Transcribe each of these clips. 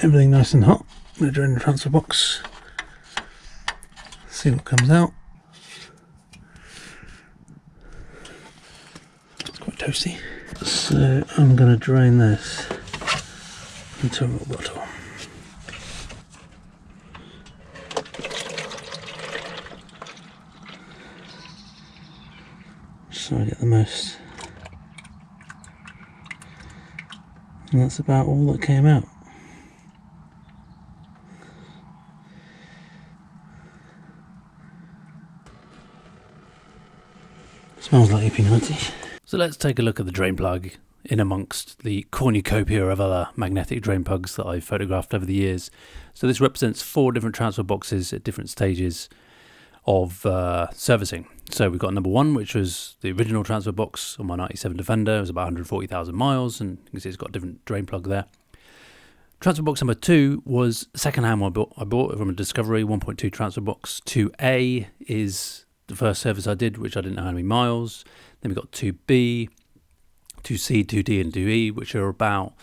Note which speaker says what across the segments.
Speaker 1: everything nice and hot. I'm going to drain the transfer box, see what comes out. It's quite toasty. So I'm going to drain this into a little bottle. So I get the most. And that's about all that came out. Smells like EP90.
Speaker 2: So let's take a look at the drain plug in amongst the cornucopia of other magnetic drain plugs that I've photographed over the years. So this represents 4 different transfer boxes at different stages of servicing. So we've got number 1, which was the original transfer box on my 97 Defender. It was about 140,000 miles, and you can see it's got a different drain plug there. Transfer box number 2 was a second-hand one I bought from a Discovery 1.2 transfer box. 2A is the first service I did, which I didn't know how many miles. Then we got 2B, 2C, 2D and 2E, which are about,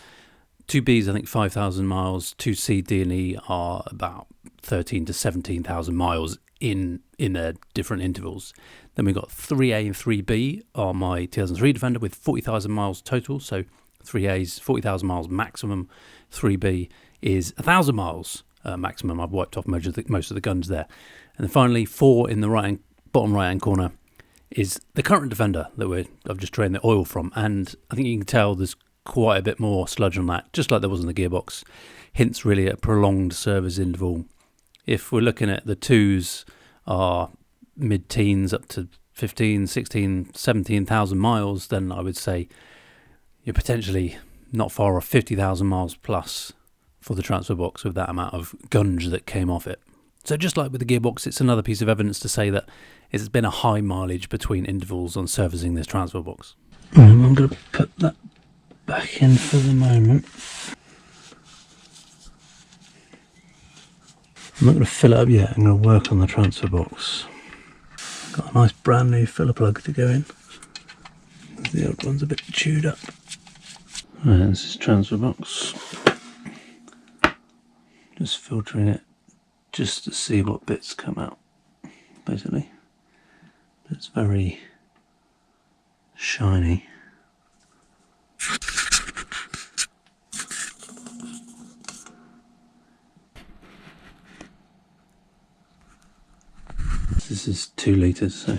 Speaker 2: 2B is I think 5,000 miles, 2C, D and E are about 13 to 17,000 miles in their different intervals. Then we got 3A and 3B on my 2003 Defender with 40,000 miles total, so 3A is 40,000 miles maximum, 3B is 1,000 miles maximum. I've wiped off most of the guns there. And then finally 4 in the bottom right hand corner is the current Defender that I've just drained the oil from, and I think you can tell there's quite a bit more sludge on that, just like there was in the gearbox. Hints really at a prolonged service interval. If we're looking at the 2s are mid-teens up to 15, 16, 17,000 miles, then I would say you're potentially not far off 50,000 miles plus for the transfer box with that amount of gunge that came off it. So just like with the gearbox, it's another piece of evidence to say that it's been a high mileage between intervals on servicing this transfer box.
Speaker 1: I'm going to put that back in for the moment. I'm not going to fill it up yet, I'm going to work on the transfer box. Got a nice brand new filler plug to go in. The old one's a bit chewed up. Right, this is transfer box. Just filtering it just to see what bits come out, basically. It's very shiny. This is 2 litres, so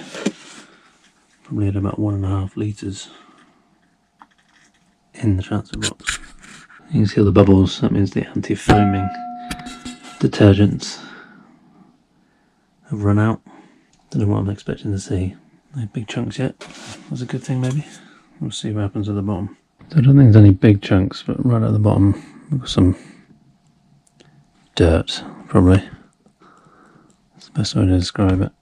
Speaker 1: probably at about 1.5 litres in the transfer box. You can see all the bubbles, that means the anti-foaming detergents have run out. Don't know what I'm expecting to see. No big chunks yet. That's a good thing maybe. We'll see what happens at the bottom. So I don't think there's any big chunks, but right at the bottom we've got some dirt, probably. That's the best way to describe it.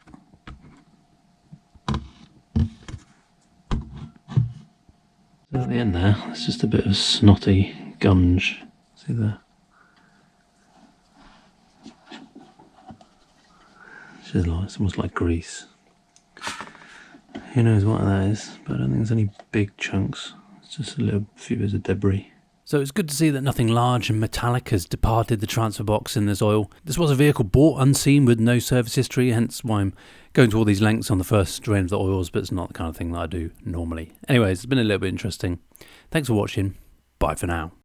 Speaker 1: So at the end there, it's just a bit of snotty gunge. See there? It's almost like grease. Who knows what that is, but I don't think there's any big chunks. It's just a few bits of debris.
Speaker 2: So it's good to see that nothing large and metallic has departed the transfer box in this oil. This was a vehicle bought unseen with no service history, hence why I'm going to all these lengths on the first drain of the oils, but it's not the kind of thing that I do normally. Anyways, it's been a little bit interesting. Thanks for watching. Bye for now.